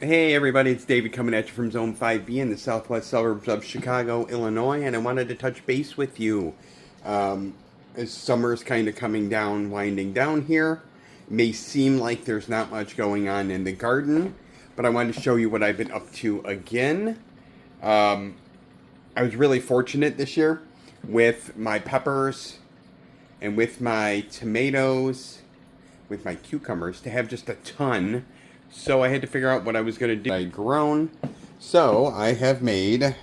Hey everybody, it's David coming at you from Zone 5B in the southwest suburbs of Chicago, Illinois, and I wanted to touch base with you. As summer's kind of coming down, winding down here, it may seem like there's not much going on in the garden, but I wanted to show you what I've been up to again. I was really fortunate this year with my peppers and with my tomatoes, with my cucumbers, to have just a ton. So I had to figure out what I was going to do. I'd grown. So I have made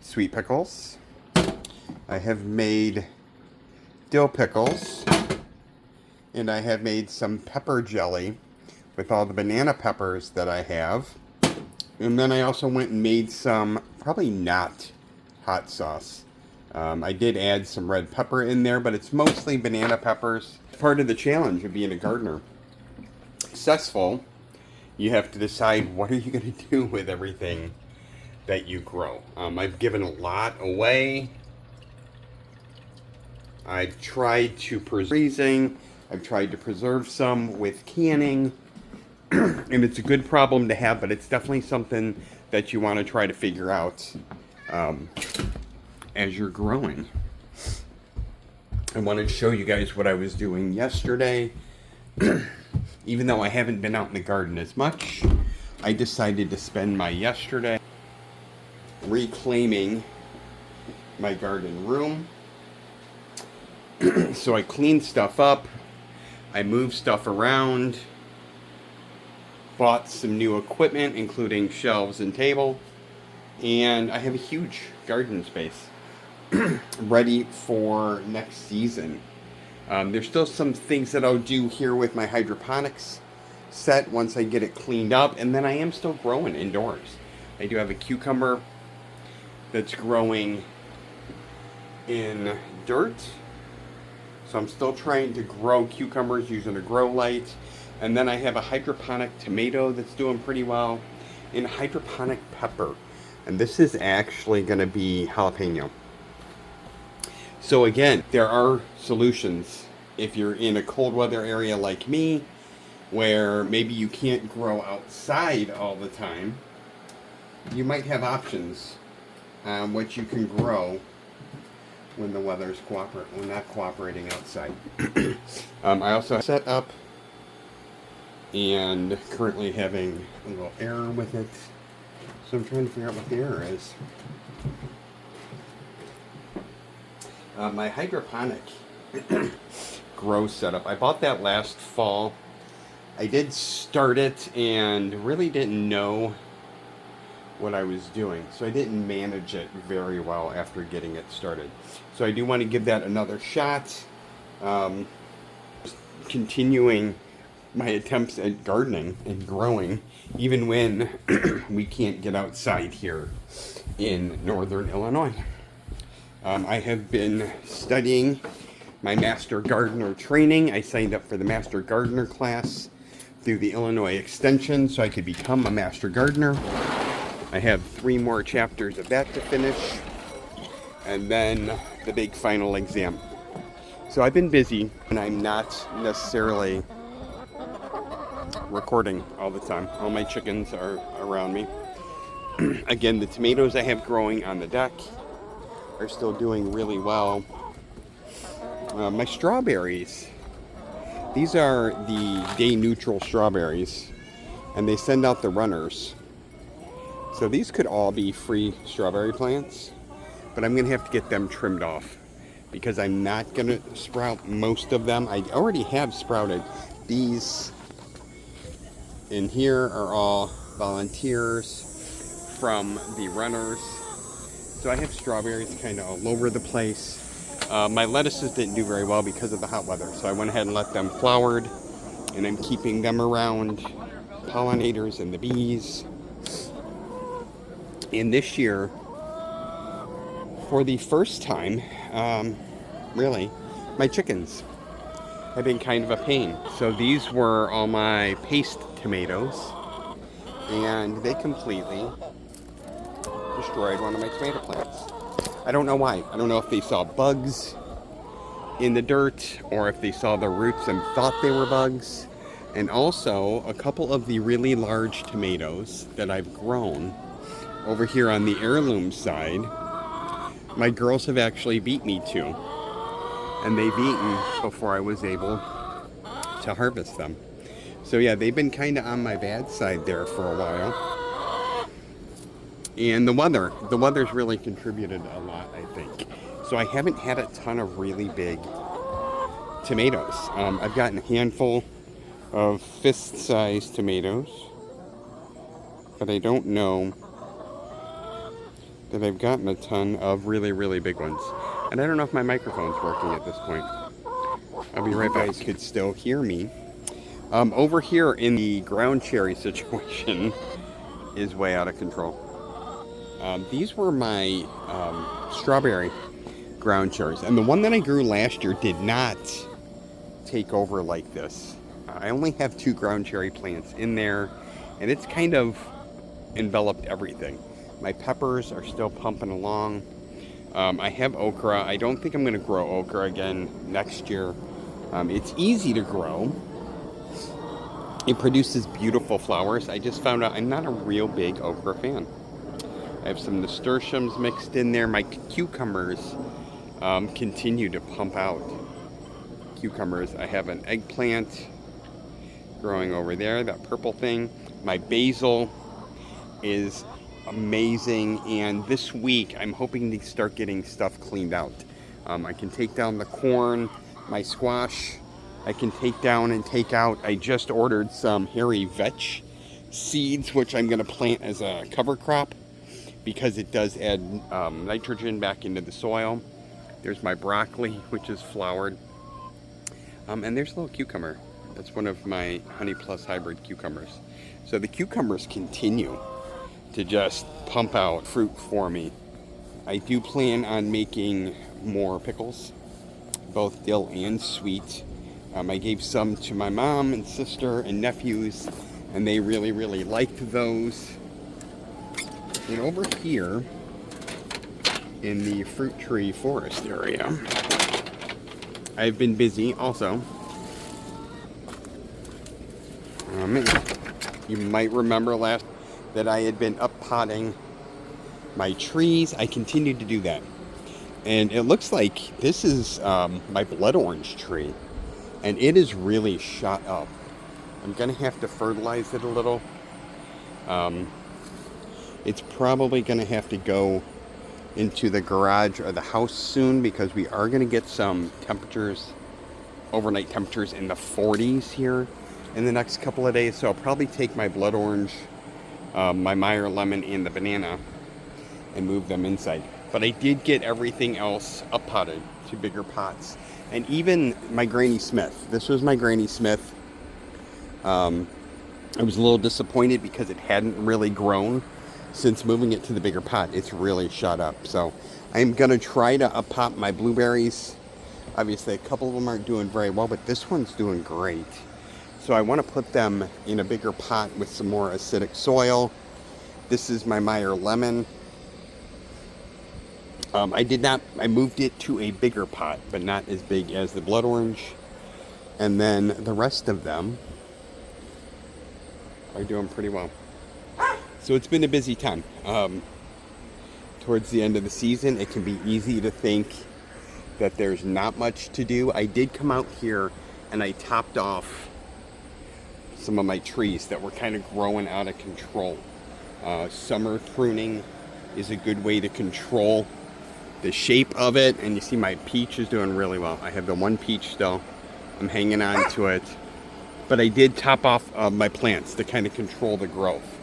sweet pickles. I have made dill pickles. And I have made some pepper jelly with all the banana peppers that I have. And then I also went and made some, probably not hot sauce. I did add some red pepper in there, but it's mostly banana peppers. Part of the challenge of being a gardener. Successful. You have to decide what are you going to do with everything that you grow. I've given a lot away. I've tried to freezing. I've tried to preserve some with canning. And it's a good problem to have, but it's definitely something that you want to try to figure out as you're growing. I wanted to show you guys what I was doing yesterday. Even though I haven't been out in the garden as much, I decided to spend my yesterday reclaiming my garden room. So I cleaned stuff up, I moved stuff around, bought some new equipment, including shelves and table, and I have a huge garden space ready for next season. There's still some things that I'll do here with my hydroponics set once I get it cleaned up, and then I am still growing indoors. I do have a cucumber that's growing in dirt, so I'm still trying to grow cucumbers using a grow light, and then I have a hydroponic tomato that's doing pretty well, and a hydroponic pepper, and this is actually going to be jalapeno. So again, there are solutions if you're in a cold weather area like me, where maybe you can't grow outside all the time. You might have options on what you can grow when the weather's not cooperating outside. I also set up and currently having a little error with it. So I'm trying to figure out what the error is. My hydroponic grow setup, I bought that last fall. I did start it and really didn't know what I was doing, so I didn't manage it very well after getting it started. So I do want to give that another shot. Continuing my attempts at gardening and growing, even when we can't get outside here in northern Illinois. I have been studying my Master Gardener training. I signed up for the Master Gardener class through the Illinois Extension so I could become a Master Gardener. I have 3 more chapters of that to finish, and then the big final exam. So I've been busy, and I'm not necessarily recording all the time. All my chickens are around me. Again, the tomatoes I have growing on the deck are still doing really well. My strawberries, these are the day neutral strawberries, and they send out the runners. So these could all be free strawberry plants, but I'm gonna have to get them trimmed off because I'm not gonna sprout most of them. I already have sprouted. These in here are all volunteers from the runners. So I have strawberries kind of all over the place. My lettuces didn't do very well because of the hot weather, so I went ahead and let them flowered, and I'm keeping them around pollinators and the bees. And this year, for the first time, really, my chickens have been kind of a pain. So these were all my paste tomatoes, and they completely destroyed one of my tomato plants. I don't know why. I don't know if they saw bugs in the dirt or if they saw the roots and thought they were bugs, And also a couple of the really large tomatoes that I've grown over here on the heirloom side, my girls have actually beat me to. And they've eaten before I was able to harvest them. So yeah, they've been kind of on my bad side there for a while. And the weather's really contributed a lot, I think. So I haven't had a ton of really big tomatoes. I've gotten a handful of fist-sized tomatoes, but I don't know that I've gotten a ton of really, really big ones. And I don't know if my microphone's working at this point. I'll be right back. You guys could still hear me. Over here in the ground cherry situation is way out of control. These were my strawberry ground cherries. And the one that I grew last year did not take over like this. I only have 2 ground cherry plants in there, and it's kind of enveloped everything. My peppers are still pumping along. I have okra. I don't think I'm going to grow okra again next year. It's easy to grow. It produces beautiful flowers. I just found out I'm not a real big okra fan. I have some nasturtiums mixed in there. My cucumbers continue to pump out cucumbers. I have an eggplant growing over there, that purple thing. My basil is amazing, and this week I'm hoping to start getting stuff cleaned out. I can take down the corn, my squash, I can take down and take out. I just ordered some hairy vetch seeds, which I'm going to plant as a cover crop because it does add nitrogen back into the soil. There's my broccoli, which is flowered. And there's a little cucumber. That's one of my Honey Plus hybrid cucumbers. So the cucumbers continue to just pump out fruit for me. I do plan on making more pickles, both dill and sweet. I gave some to my mom and sister and nephews, and they really, really liked those. And over here in the fruit tree forest area, I've been busy also. You might remember last that I had been uppotting my trees. I continue to do that. And it looks like this is my blood orange tree. And it is really shot up. I'm going to have to fertilize it a little. It's probably going to have to go into the garage or the house soon because we are going to get some temperatures, overnight temperatures in the 40s here in the next couple of days. So I'll probably take my blood orange, my Meyer lemon, and the banana and move them inside. But I did get everything else up-potted to bigger pots. And even my Granny Smith. This was my Granny Smith. I was a little disappointed because it hadn't really grown since moving it to the bigger pot. It's really shot up. So I'm going to try to up-pot my blueberries. Obviously, a couple of them aren't doing very well, but this one's doing great. So I want to put them in a bigger pot with some more acidic soil. This is my Meyer lemon. I moved it to a bigger pot, but not as big as the blood orange. And then the rest of them are doing pretty well. So it's been a busy time. Towards the end of the season, it can be easy to think that there's not much to do. I did come out here and I topped off some of my trees that were kind of growing out of control. Summer pruning is a good way to control the shape of it, and you see my peach is doing really well. I have the one peach still. I'm hanging on to it. But I did top off my plants to kind of control the growth.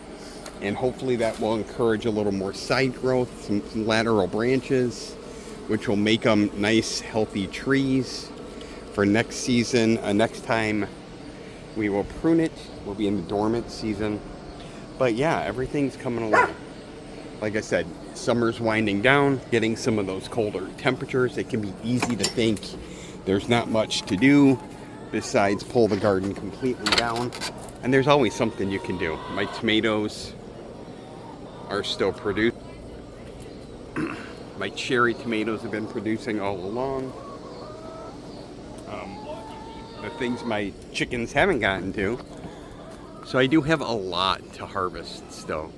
And hopefully that will encourage a little more side growth, some lateral branches, which will make them nice, healthy trees for next season. Next time we will prune it. We'll be in the dormant season. But yeah, everything's coming along. Like I said, summer's winding down, getting some of those colder temperatures. It can be easy to think there's not much to do besides pull the garden completely down. And there's always something you can do. My tomatoes are still produced. My cherry tomatoes have been producing all along. the things my chickens haven't gotten to. So I do have a lot to harvest still.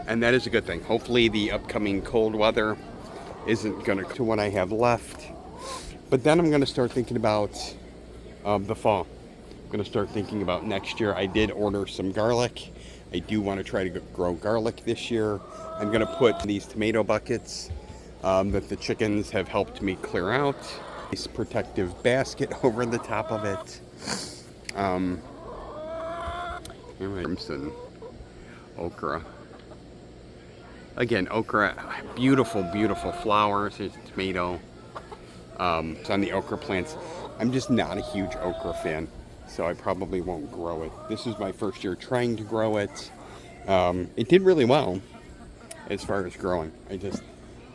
And that is a good thing. Hopefully the upcoming cold weather isn't going to what I have left. But then I'm going to start thinking about the fall. I'm going to start thinking about next year. I did order some garlic. I do want to try to grow garlic this year. I'm going to put these tomato buckets that the chickens have helped me clear out. This protective basket over the top of it. Crimson okra. Again, okra, beautiful, beautiful flowers. There's a tomato. It's on the okra plants. I'm just not a huge okra fan, so I probably won't grow it. This is my first year trying to grow it. It did really well as far as growing. I just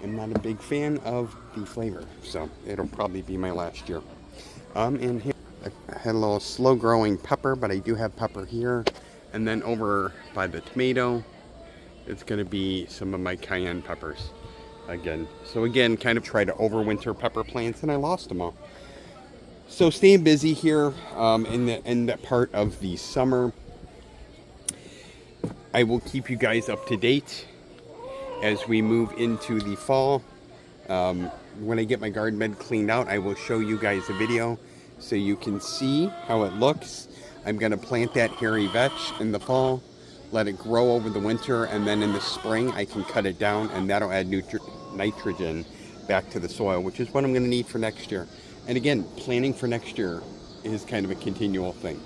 am not a big fan of the flavor, so it'll probably be my last year. And here I had a little slow growing pepper, but I do have pepper here. And then over by the tomato, it's going to be some of my cayenne peppers again. So again, kind of try to overwinter pepper plants, and I lost them all. So staying busy here in that part of the summer. I will keep you guys up to date as we move into the fall. When I get my garden bed cleaned out, I will show you guys a video so you can see how it looks. I'm going to plant that hairy vetch in the fall, let it grow over the winter, and then in the spring I can cut it down, and that'll add nitrogen back to the soil, which is what I'm going to need for next year. And again, planning for next year is kind of a continual thing.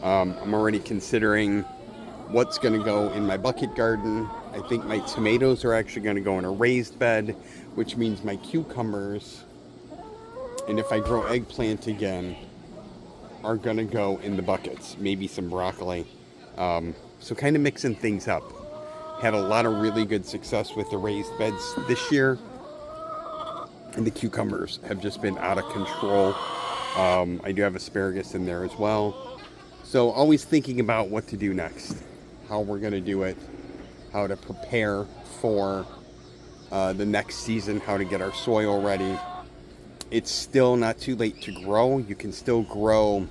I'm already considering what's going to go in my bucket garden. I think my tomatoes are actually going to go in a raised bed, which means my cucumbers, and if I grow eggplant again, are going to go in the buckets. Maybe some broccoli. So kind of mixing things up. Had a lot of really good success with the raised beds this year. And the cucumbers have just been out of control. I do have asparagus in there as well. So always thinking about what to do next. How we're going to do it. How to prepare for the next season. How to get our soil ready. It's still not too late to grow. You can still grow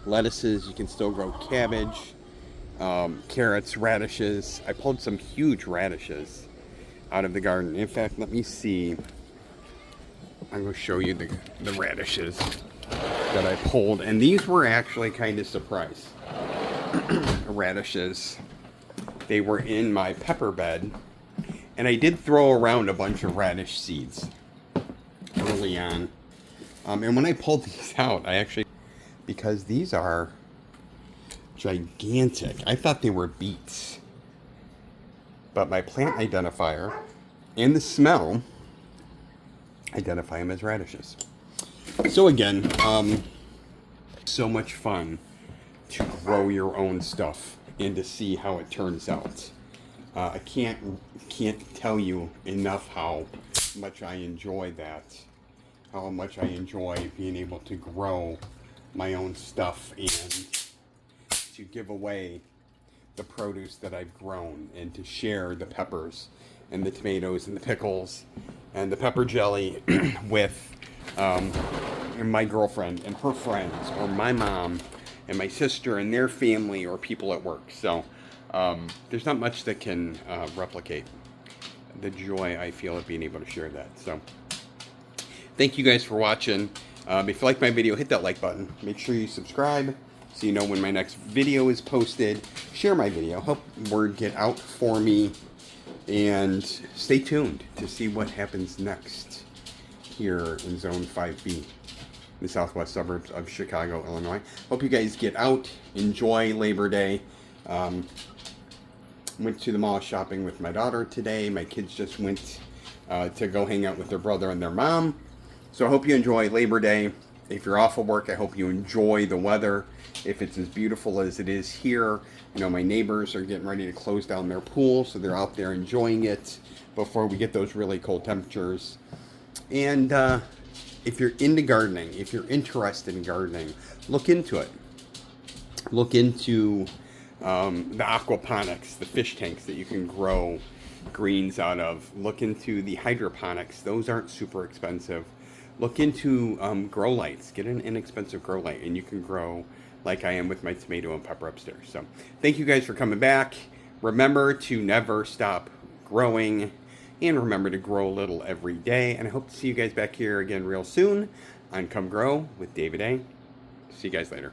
lettuces. You can still grow cabbage, carrots, radishes. I pulled some huge radishes out of the garden. In fact, let me see. I'm going to show you the radishes that I pulled. And these were actually kind of surprise radishes. They were in my pepper bed. And I did throw around a bunch of radish seeds early on. And when I pulled these out, because these are gigantic. I thought they were beets. But my plant identifier and the smell identify them as radishes. So again, so much fun to grow your own stuff and to see how it turns out. I can't tell you enough how much I enjoy that. How much I enjoy being able to grow my own stuff and to give away the produce that I've grown and to share the peppers and the tomatoes and the pickles and the pepper jelly with my girlfriend and her friends, or my mom and my sister and their family, or people at work. So there's not much that can replicate the joy I feel at being able to share that. So thank you guys for watching. If you like my video, hit that like button. Make sure you subscribe so you know when my next video is posted. Share my video. Help word get out for me. And stay tuned to see what happens next here in Zone 5B, the southwest suburbs of Chicago, Illinois. Hope you guys get out. Enjoy Labor Day. Went to the mall shopping with my daughter today. My kids just went to go hang out with their brother and their mom. So I hope you enjoy Labor Day. If you're off of work, I hope you enjoy the weather. If it's as beautiful as it is here, you know, my neighbors are getting ready to close down their pool, so they're out there enjoying it before we get those really cold temperatures. And if you're into gardening, if you're interested in gardening, look into it. Look into the aquaponics, the fish tanks that you can grow greens out of. Look into the hydroponics. Those aren't super expensive. look into grow lights. Get an inexpensive grow light, and you can grow like I am with my tomato and pepper upstairs. So thank you guys for coming back. Remember to never stop growing, and remember to grow a little every day. And I hope to see you guys back here again real soon on Come Grow with David A. See you guys later.